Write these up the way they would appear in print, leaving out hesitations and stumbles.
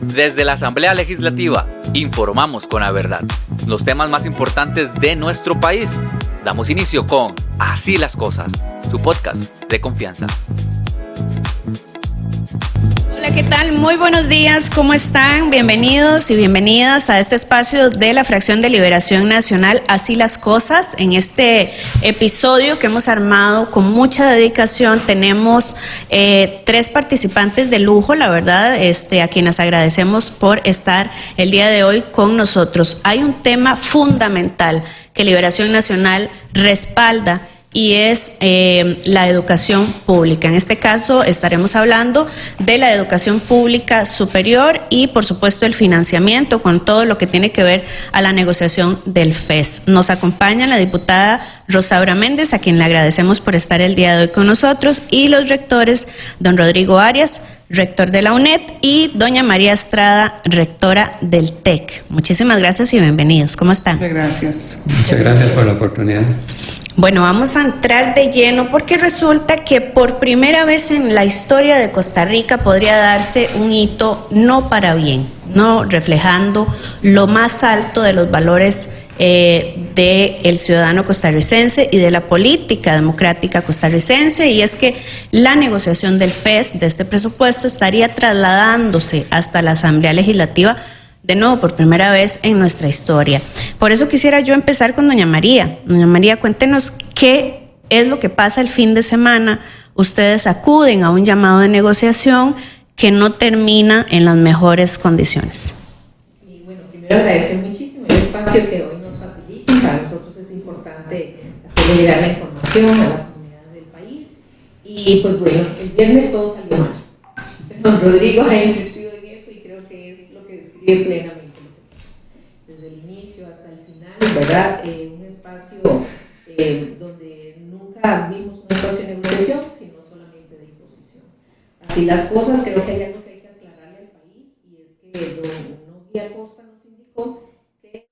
Desde la Asamblea Legislativa, informamos con la verdad los temas más importantes de nuestro país. Damos inicio con Así las Cosas, su podcast de confianza. Hola, ¿qué tal? Muy buenos días, ¿cómo están? Bienvenidos y bienvenidas a este espacio de la Fracción de Liberación Nacional, Así las Cosas. En este episodio que hemos armado con mucha dedicación, tenemos 3 participantes de lujo, la verdad, a quienes agradecemos por estar el día de hoy con nosotros. Hay un tema fundamental que Liberación Nacional respalda, y es la educación pública. En este caso estaremos hablando de la educación pública superior y por supuesto el financiamiento con todo lo que tiene que ver a la negociación del FES. Nos acompaña la diputada Rosaura Méndez, a quien le agradecemos por estar el día de hoy con nosotros, y los rectores, don Rodrigo Arias, rector de la UNED, y doña María Estrada, rectora del TEC. Muchísimas gracias y bienvenidos. ¿Cómo están? Muchas gracias. Muchas gracias por la oportunidad. Bueno, vamos a entrar de lleno porque resulta que por primera vez en la historia de Costa Rica podría darse un hito no para bien, no reflejando lo más alto de los valores del ciudadano costarricense y de la política democrática costarricense, y es que la negociación del FES, de este presupuesto, estaría trasladándose hasta la Asamblea Legislativa de nuevo por primera vez en nuestra historia. Por eso quisiera yo empezar con doña María. Doña María, cuéntenos qué es lo que pasa el fin de semana. Ustedes acuden a un llamado de negociación que no termina en las mejores condiciones. Sí, bueno, primero agradecer muchísimo el espacio que hoy nos facilita. Para nosotros es importante hacerle llegar la información a la comunidad del país. Y pues bueno, el viernes todo salió mal. Don Rodrigo ha insistido en eso y creo que es lo que describe plenamente lo que pasó. Desde el inicio hasta el final, ¿verdad? Un espacio donde nunca vimos un espacio de negociación, sino solamente de imposición. Así las cosas, creo que hay algo que hay que aclararle al país, y es que don Novia Acosta nos indicó que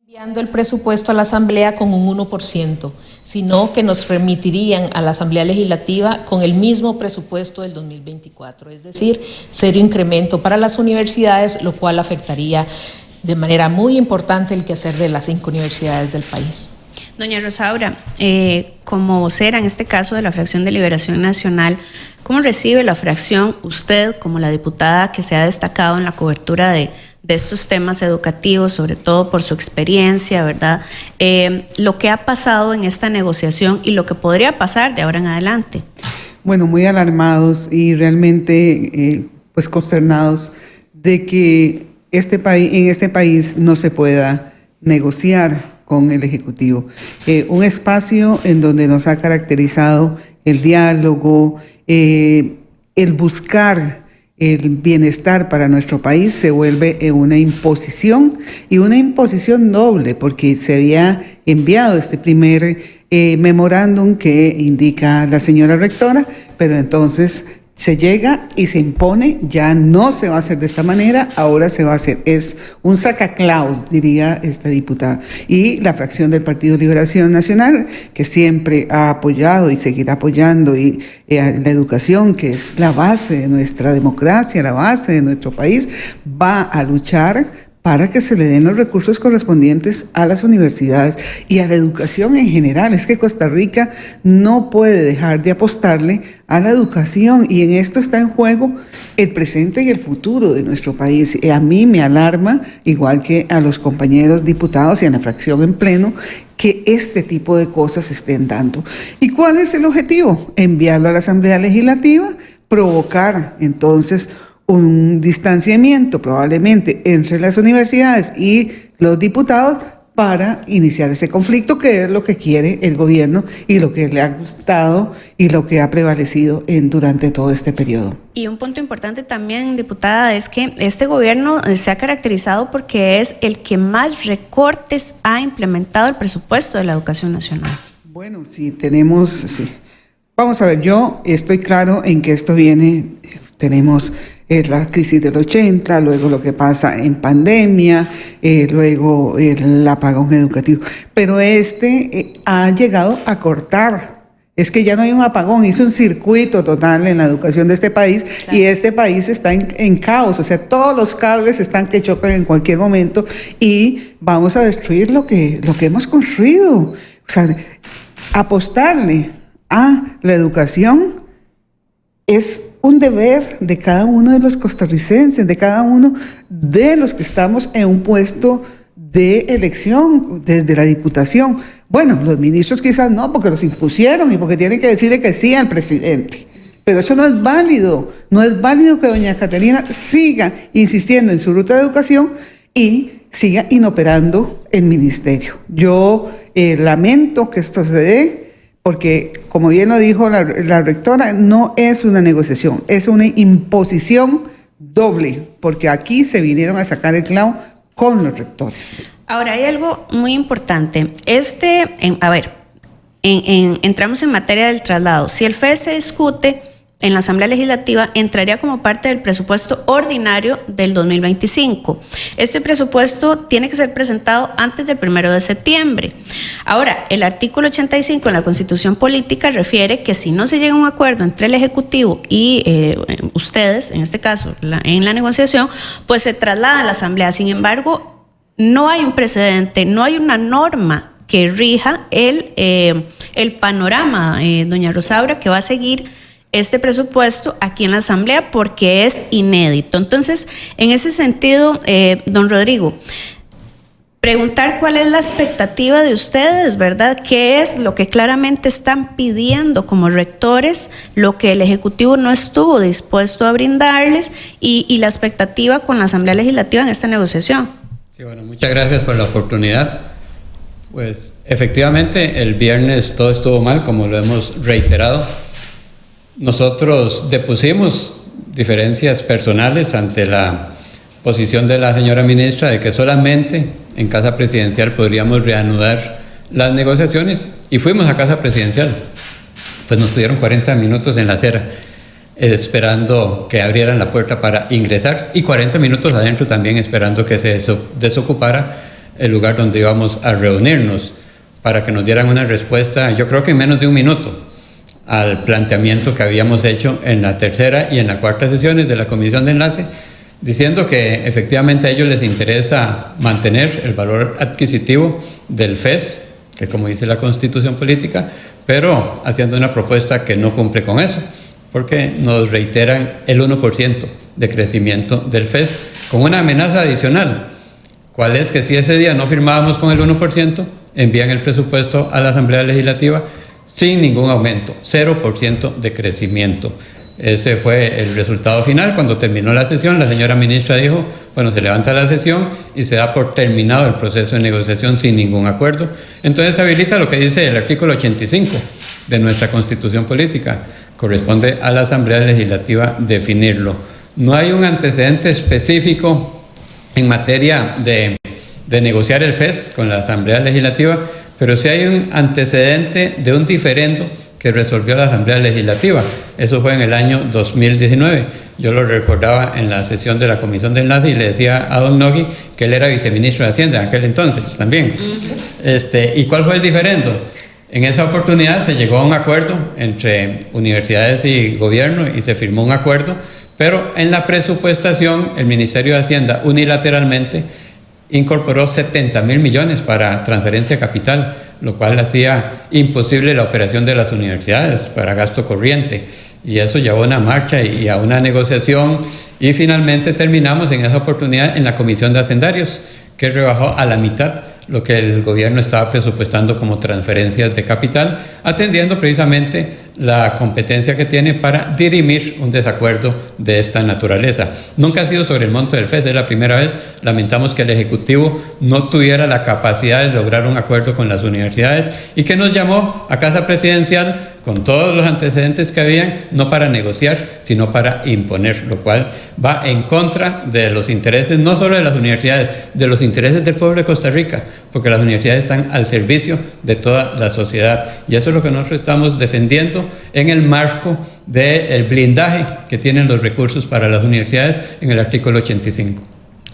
enviando el presupuesto a la Asamblea con un 1%, sino que nos remitirían a la Asamblea Legislativa con el mismo presupuesto del 2024, es decir, 0 incremento para las universidades, lo cual afectaría de manera muy importante el quehacer de las 5 universidades del país. Doña Rosaura, como vocera en este caso de la Fracción de Liberación Nacional, ¿cómo recibe la fracción, usted como la diputada que se ha destacado en la cobertura de estos temas educativos, sobre todo por su experiencia, ¿verdad? Lo que ha pasado en esta negociación y lo que podría pasar de ahora en adelante. Bueno, muy alarmados y realmente pues consternados de que en este país no se pueda negociar con el Ejecutivo. Un espacio en donde nos ha caracterizado el diálogo, el buscar el bienestar para nuestro país, se vuelve una imposición, y una imposición doble, porque se había enviado este primer memorándum que indica la señora rectora, pero entonces se llega y se impone, ya no se va a hacer de esta manera, ahora se va a hacer, es un sacaclaus, diría esta diputada. Y la fracción del Partido Liberación Nacional, que siempre ha apoyado y seguirá apoyando la educación, que es la base de nuestra democracia, la base de nuestro país, va a luchar para que se le den los recursos correspondientes a las universidades y a la educación en general. Es que Costa Rica no puede dejar de apostarle a la educación, y en esto está en juego el presente y el futuro de nuestro país. A mí me alarma, igual que a los compañeros diputados y a la fracción en pleno, que este tipo de cosas se estén dando. ¿Y cuál es el objetivo? Enviarlo a la Asamblea Legislativa, provocar entonces un distanciamiento probablemente entre las universidades y los diputados para iniciar ese conflicto, que es lo que quiere el gobierno y lo que le ha gustado y lo que ha prevalecido durante todo este periodo. Y un punto importante también, diputada, es que este gobierno se ha caracterizado porque es el que más recortes ha implementado el presupuesto de la educación nacional. Bueno, sí, tenemos... Sí. Vamos a ver, yo estoy claro en que esto viene, tenemos la crisis del 80, luego lo que pasa en pandemia, luego el apagón educativo, pero ha llegado a cortar Es que ya no hay un apagón, hizo un circuito total en la educación de este país, claro. Y este país está en caos, o sea, todos los cables están que chocan en cualquier momento y vamos a destruir lo que hemos construido. O sea, apostarle a la educación es un deber de cada uno de los costarricenses, de cada uno de los que estamos en un puesto de elección desde la Diputación. Bueno, los ministros quizás no, porque los impusieron y porque tienen que decirle que sí al presidente. Pero eso no es válido. No es válido que doña Caterina siga insistiendo en su ruta de educación y siga inoperando el ministerio. Yo lamento que esto se dé, porque, como bien lo dijo la rectora, no es una negociación, es una imposición doble, porque aquí se vinieron a sacar el clavo con los rectores. Ahora, hay algo muy importante. Entramos en materia del traslado. Si el FES se discute en la Asamblea Legislativa, entraría como parte del presupuesto ordinario del 2025. Este presupuesto tiene que ser presentado antes del 1 de septiembre. Ahora, el artículo 85 en la Constitución Política refiere que si no se llega a un acuerdo entre el Ejecutivo y ustedes, en este caso, en la negociación, pues se traslada a la Asamblea. Sin embargo, no hay un precedente, no hay una norma que rija el panorama, doña Rosaura, que va a seguir este presupuesto aquí en la Asamblea, porque es inédito. Entonces, en ese sentido, don Rodrigo, preguntar cuál es la expectativa de ustedes, ¿verdad? ¿Qué es lo que claramente están pidiendo como rectores, lo que el Ejecutivo no estuvo dispuesto a brindarles y la expectativa con la Asamblea Legislativa en esta negociación? Sí, bueno, muchas gracias por la oportunidad. Pues efectivamente el viernes todo estuvo mal, como lo hemos reiterado. Nosotros depusimos diferencias personales ante la posición de la señora ministra de que solamente en Casa Presidencial podríamos reanudar las negociaciones, y fuimos a Casa Presidencial. Pues nos tuvieron 40 minutos en la acera esperando que abrieran la puerta para ingresar, y 40 minutos adentro también esperando que se desocupara el lugar donde íbamos a reunirnos, para que nos dieran una respuesta, yo creo que en menos de un minuto, al planteamiento que habíamos hecho en la tercera y en la cuarta sesiones de la Comisión de Enlace, diciendo que efectivamente a ellos les interesa mantener el valor adquisitivo del FES, que como dice la Constitución Política, pero haciendo una propuesta que no cumple con eso, porque nos reiteran el 1% de crecimiento del FES, con una amenaza adicional. ¿Cuál es? Que si ese día no firmábamos con el 1%, envían el presupuesto a la Asamblea Legislativa sin ningún aumento, 0% de crecimiento. Ese fue el resultado final. Cuando terminó la sesión, la señora ministra dijo, bueno, se levanta la sesión y se da por terminado el proceso de negociación sin ningún acuerdo. Entonces se habilita lo que dice el artículo 85 de nuestra Constitución Política. Corresponde a la Asamblea Legislativa definirlo. No hay un antecedente específico en materia de negociar el FES con la Asamblea Legislativa, pero sí hay un antecedente de un diferendo que resolvió la Asamblea Legislativa. Eso fue en el año 2019. Yo lo recordaba en la sesión de la Comisión de Enlace y le decía a don Nogui que él era viceministro de Hacienda en aquel entonces también. ¿Y cuál fue el diferendo? En esa oportunidad se llegó a un acuerdo entre universidades y gobierno y se firmó un acuerdo, pero en la presupuestación el Ministerio de Hacienda unilateralmente incorporó 70.000 millones para transferencia de capital, lo cual hacía imposible la operación de las universidades para gasto corriente, y eso llevó a una marcha y a una negociación, y finalmente terminamos en esa oportunidad en la Comisión de Hacendarios, que rebajó a la mitad lo que el gobierno estaba presupuestando como transferencias de capital, atendiendo precisamente la competencia que tiene para dirimir un desacuerdo de esta naturaleza. Nunca ha sido sobre el monto del FES, es la primera vez. Lamentamos que el Ejecutivo no tuviera la capacidad de lograr un acuerdo con las universidades y que nos llamó a Casa Presidencial con todos los antecedentes que habían, no para negociar, sino para imponer, lo cual va en contra de los intereses, no solo de las universidades, de los intereses del pueblo de Costa Rica, porque las universidades están al servicio de toda la sociedad, y eso es lo que nosotros estamos defendiendo en el marco del blindaje que tienen los recursos para las universidades en el artículo 85.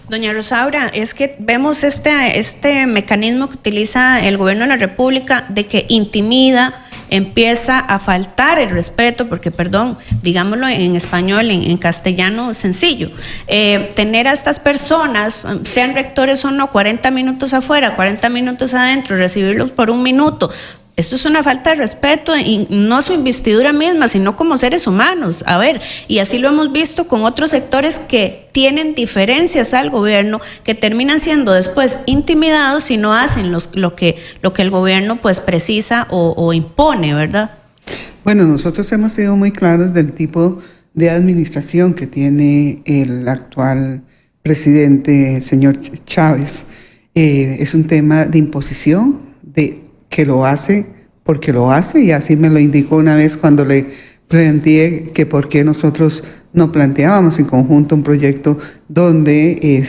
Doña Rosaura, es que vemos este mecanismo que utiliza el gobierno de la República de que intimida empieza a faltar el respeto, porque perdón, digámoslo en español, en castellano sencillo, tener a estas personas, sean rectores o no, 40 minutos afuera, 40 minutos adentro, recibirlos por 1 minuto. Esto es una falta de respeto, y no su investidura misma, sino como seres humanos. A ver, y así lo hemos visto con otros sectores que tienen diferencias al gobierno, que terminan siendo después intimidados si no hacen lo que el gobierno pues precisa o impone, ¿verdad? Bueno, nosotros hemos sido muy claros del tipo de administración que tiene el actual presidente, señor Chávez. Es un tema de imposición, de que lo hace porque lo hace, y así me lo indicó una vez cuando le planteé que por qué nosotros no planteábamos en conjunto un proyecto donde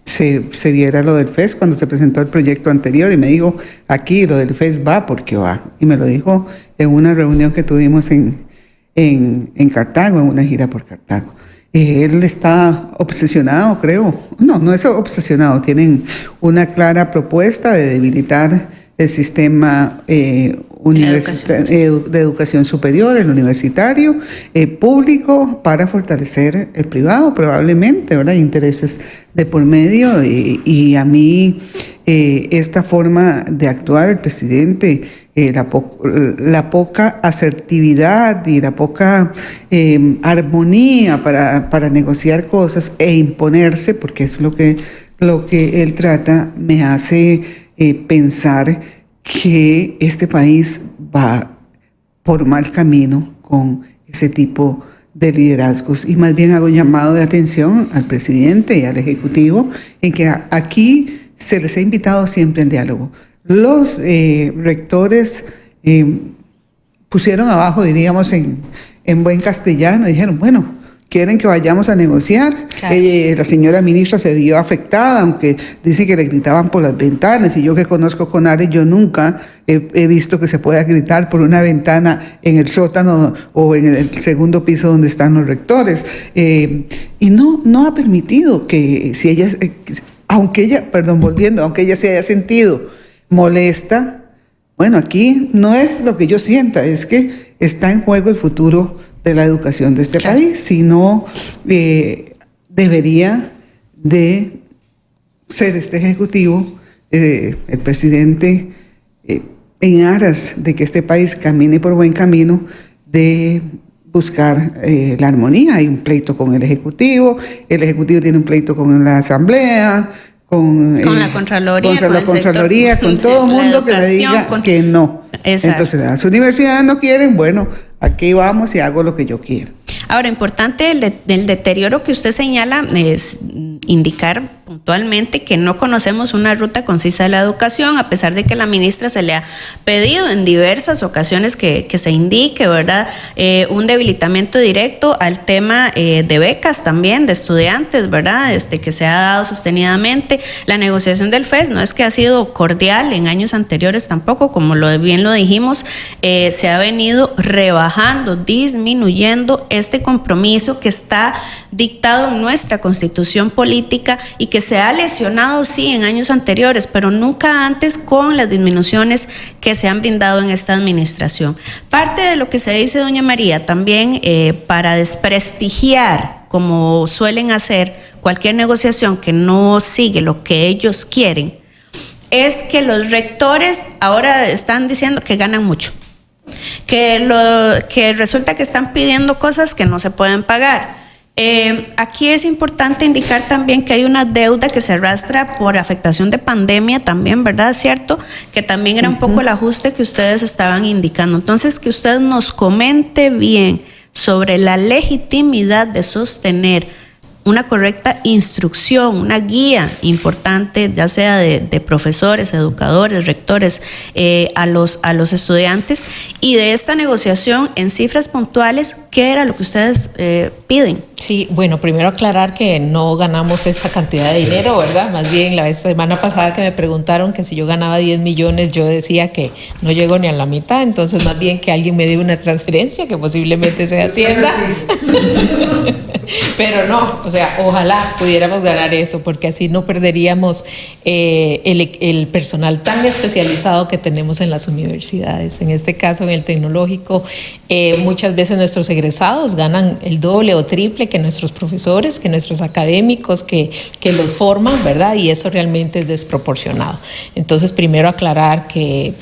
se viera lo del FES cuando se presentó el proyecto anterior, y me dijo, aquí lo del FES va porque va, y me lo dijo en una reunión que tuvimos en Cartago, en una gira por Cartago. Él está obsesionado, creo, no es obsesionado, tienen una clara propuesta de debilitar el sistema de educación superior, el universitario, público, para fortalecer el privado, probablemente, ¿verdad? Hay intereses de por medio, y a mí esta forma de actuar del presidente, la poca asertividad y la poca armonía para negociar cosas e imponerse, porque es lo que él trata, me hace pensar que este país va por mal camino con ese tipo de liderazgos, y más bien hago un llamado de atención al presidente y al Ejecutivo en que aquí se les ha invitado siempre al diálogo. Los rectores pusieron abajo, diríamos en buen castellano, dijeron, bueno, quieren que vayamos a negociar. Claro. La señora ministra se vio afectada, aunque dice que le gritaban por las ventanas, y yo que conozco CONARES, yo nunca he visto que se pueda gritar por una ventana en el sótano o en el segundo piso donde están los rectores. Y no ha permitido que, si ella, aunque ella se haya sentido molesta, bueno, aquí no es lo que yo sienta, es que está en juego el futuro de la educación de este país, sino debería de ser este Ejecutivo, el presidente, en aras de que este país camine por buen camino, de buscar la armonía. Hay un pleito con el Ejecutivo tiene un pleito con la Asamblea, con la Contraloría, con todo el mundo que le diga que no. Exacto. Entonces, las universidades no quieren, bueno, aquí vamos y hago lo que yo quiero. Ahora, importante el deterioro que usted señala es indicar puntualmente que no conocemos una ruta concisa de la educación, a pesar de que la ministra se le ha pedido en diversas ocasiones que se indique, ¿verdad? Un debilitamiento directo al tema de becas también, de estudiantes, ¿verdad? Que se ha dado sostenidamente. La negociación del FES no es que ha sido cordial en años anteriores tampoco, como bien lo dijimos, se ha venido rebajando, disminuyendo este compromiso que está dictado en nuestra Constitución política y que se ha lesionado, sí, en años anteriores, pero nunca antes con las disminuciones que se han brindado en esta administración. Parte de lo que se dice, doña María, también para desprestigiar, como suelen hacer, cualquier negociación que no sigue lo que ellos quieren, es que los rectores ahora están diciendo que ganan mucho, que resulta que están pidiendo cosas que no se pueden pagar. Aquí es importante indicar también que hay una deuda que se arrastra por afectación de pandemia también, ¿verdad? ¿Cierto? Que también era un poco el ajuste que ustedes estaban indicando. Entonces, que usted nos comente bien sobre la legitimidad de sostener una correcta instrucción, una guía importante, ya sea de profesores, educadores, rectores, a los estudiantes, y de esta negociación en cifras puntuales, ¿qué era lo que ustedes piden? Sí, bueno, primero aclarar que no ganamos esa cantidad de dinero, ¿verdad? Más bien la semana pasada que me preguntaron que si yo ganaba 10 millones, yo decía que no llego ni a la mitad, entonces más bien que alguien me dé una transferencia, que posiblemente sea Hacienda. Pero no, o sea, ojalá pudiéramos ganar eso, porque así no perderíamos el personal tan especializado que tenemos en las universidades. En este caso, en el tecnológico, muchas veces nuestros egresados ganan el doble o triple que nuestros profesores, que nuestros académicos que los forman, ¿verdad? Y eso realmente es desproporcionado. Entonces, primero aclarar que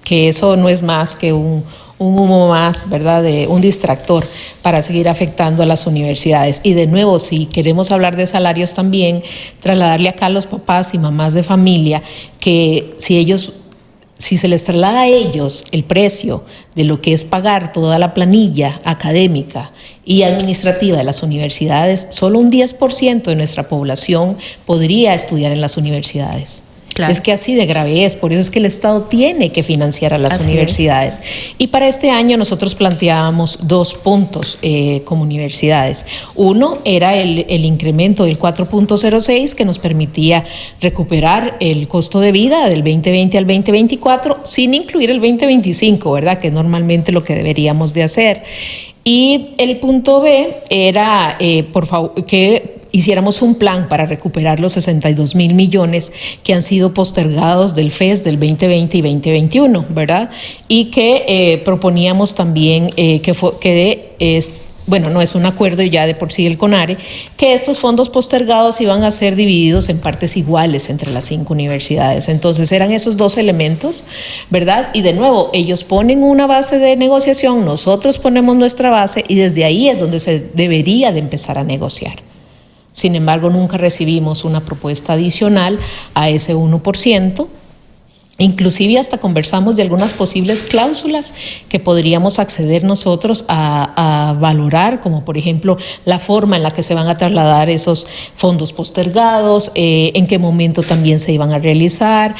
eso no es más que un humo más, ¿verdad?, de un distractor para seguir afectando a las universidades. Y de nuevo, si queremos hablar de salarios también, trasladarle acá a los papás y mamás de familia que si se les traslada a ellos el precio de lo que es pagar toda la planilla académica y administrativa de las universidades, solo un 10% de nuestra población podría estudiar en las universidades. Claro. Es que así de grave es, por eso es que el Estado tiene que financiar a las universidades. Y para este año nosotros planteábamos 2 puntos como universidades. Uno era el incremento del 4.06 que nos permitía recuperar el costo de vida del 2020 al 2024 sin incluir el 2025, ¿verdad? Que es normalmente lo que deberíamos de hacer. Y el punto B era, por favor, que hiciéramos un plan para recuperar los 62,000 millones que han sido postergados del FES del 2020 y 2021, ¿verdad? Y que proponíamos también bueno, no es un acuerdo ya de por sí del CONARE, que estos fondos postergados iban a ser divididos en partes iguales entre las 5 universidades. Entonces eran esos 2 elementos, ¿verdad? Y de nuevo, ellos ponen una base de negociación, nosotros ponemos nuestra base y desde ahí es donde se debería de empezar a negociar. Sin embargo, nunca recibimos una propuesta adicional a ese 1%. Inclusive hasta conversamos de algunas posibles cláusulas que podríamos acceder nosotros a valorar, como por ejemplo la forma en la que se van a trasladar esos fondos postergados, en qué momento también se iban a realizar,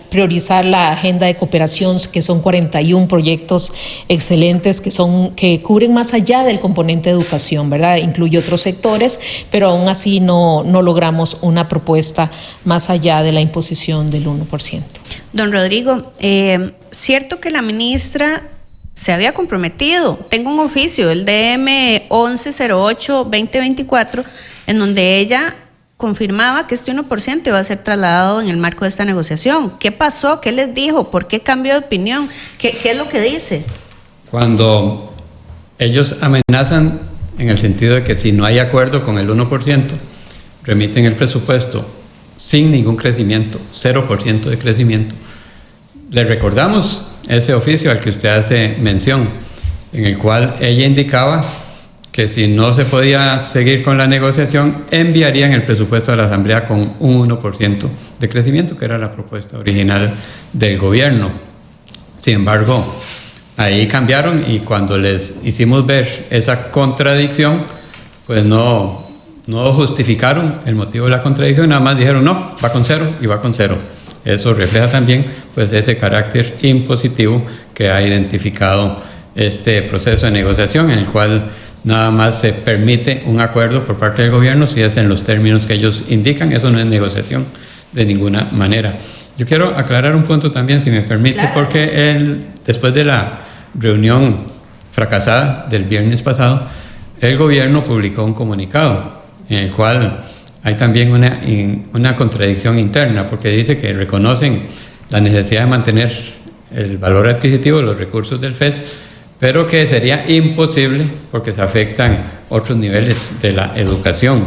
priorizar la agenda de cooperación, que son 41 proyectos excelentes que cubren más allá del componente de educación, ¿verdad? Incluye otros sectores, pero aún así no logramos una propuesta más allá de la imposición del 1%. Don Rodrigo, cierto que la ministra se había comprometido, tengo un oficio, el DM 1108-2024, en donde ella confirmaba que este 1% iba a ser trasladado en el marco de esta negociación. ¿Qué pasó? ¿Qué les dijo? ¿Por qué cambió de opinión? ¿Qué es lo que dice? Cuando ellos amenazan en el sentido de que si no hay acuerdo con el 1%, remiten el presupuesto sin ningún crecimiento, 0% de crecimiento. Le recordamos ese oficio al que usted hace mención, en el cual ella indicaba que si no se podía seguir con la negociación, enviarían el presupuesto a la Asamblea con un 1% de crecimiento, que era la propuesta original del gobierno. Sin embargo, ahí cambiaron y cuando les hicimos ver esa contradicción, pues no justificaron el motivo de la contradicción, nada más dijeron no, va con 0 y va con 0. Eso refleja también pues ese carácter impositivo que ha identificado este proceso de negociación, en el cual nada más se permite un acuerdo por parte del gobierno si es en los términos que ellos indican. Eso no es negociación de ninguna manera. Yo quiero aclarar un punto también, si me permite, claro. Porque después de la reunión fracasada del viernes pasado, el gobierno publicó un comunicado en el cual hay también una contradicción interna, porque dice que reconocen la necesidad de mantener el valor adquisitivo de los recursos del FES, pero que sería imposible porque se afectan otros niveles de la educación.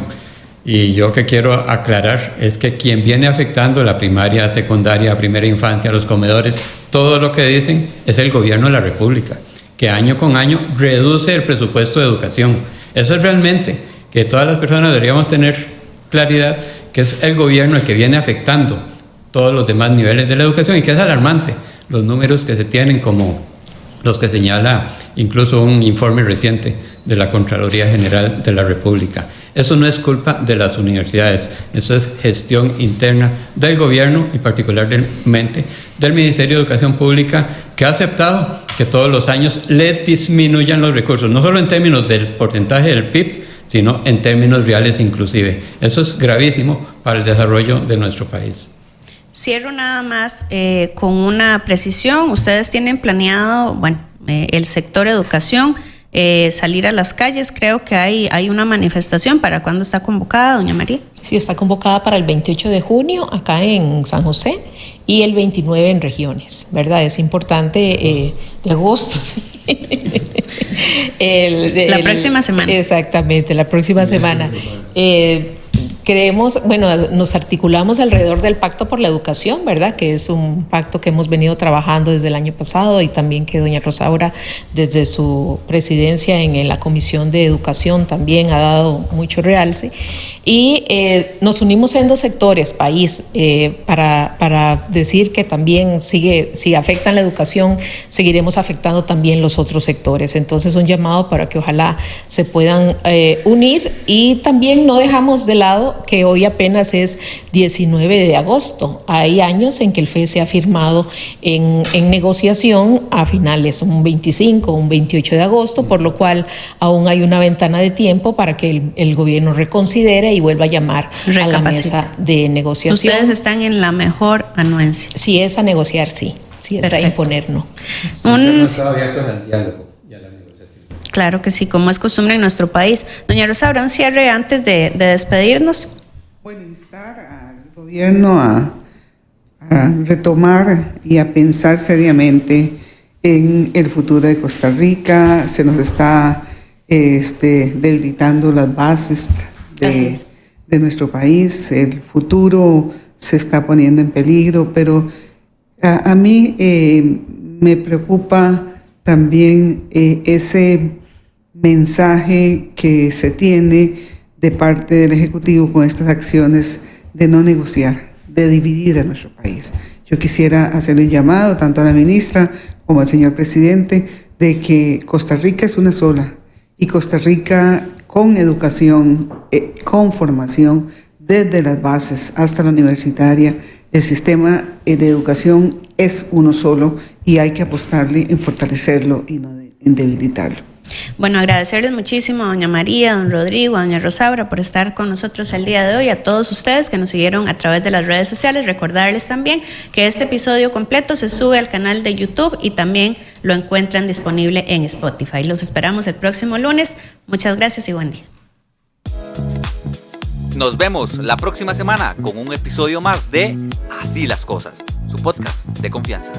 Y yo que quiero aclarar es que quien viene afectando la primaria, secundaria, primera infancia, los comedores, todo lo que dicen es el gobierno de la República, que año con año reduce el presupuesto de educación. Eso es realmente que todas las personas deberíamos tener claridad, que es el gobierno el que viene afectando todos los demás niveles de la educación, y que es alarmante los números que se tienen, como los que señala incluso un informe reciente de la Contraloría General de la República. Eso no es culpa de las universidades, eso es gestión interna del gobierno y particularmente del Ministerio de Educación Pública, que ha aceptado que todos los años le disminuyan los recursos, no solo en términos del porcentaje del PIB, sino en términos reales inclusive. Eso es gravísimo para el desarrollo de nuestro país. Cierro nada más con una precisión. Ustedes tienen planeado, el sector educación, salir a las calles. Creo que hay una manifestación. ¿Para cuándo está convocada, doña María? Sí, está convocada para el 28 de junio acá en San José y el 29 en regiones, ¿verdad? Es importante, de agosto, sí. La próxima semana. Exactamente, la próxima semana. Creemos, nos articulamos alrededor del Pacto por la Educación, ¿verdad? Que es un pacto que hemos venido trabajando desde el año pasado y también que doña Rosaura, desde su presidencia en la Comisión de Educación, también ha dado mucho realce. Y nos unimos en 2 sectores, país, para decir que también si afectan la educación, seguiremos afectando también los otros sectores. Entonces, un llamado para que ojalá se puedan unir, y también no dejamos de lado que hoy apenas es 19 de agosto. Hay años en que el FES se ha firmado en negociación a finales, un 25 o un 28 de agosto, por lo cual aún hay una ventana de tiempo para que el gobierno reconsidere y vuelva a llamar a la mesa de negociación. Ustedes están en la mejor anuencia. Si es a negociar, sí. Si es a imponer, no. Claro que sí, como es costumbre en nuestro país. Doña Rosaura, un cierre antes de despedirnos. Bueno, instar al gobierno a retomar y a pensar seriamente en el futuro de Costa Rica. Se nos está debilitando las bases de nuestro país. El futuro se está poniendo en peligro, pero a mí me preocupa también ese mensaje que se tiene de parte del Ejecutivo con estas acciones de no negociar, de dividir a nuestro país. Yo quisiera hacerle un llamado tanto a la ministra como al señor presidente de que Costa Rica es una sola, y Costa Rica con educación, con formación desde las bases hasta la universitaria, el sistema de educación es uno solo y hay que apostarle en fortalecerlo y no en debilitarlo. Bueno, agradecerles muchísimo a doña María, a don Rodrigo, a doña Rosaura por estar con nosotros el día de hoy, a todos ustedes que nos siguieron a través de las redes sociales. Recordarles también que este episodio completo se sube al canal de YouTube y también lo encuentran disponible en Spotify. Los esperamos el próximo lunes. Muchas gracias y buen día. Nos vemos la próxima semana con un episodio más de Así las Cosas, su podcast de confianza.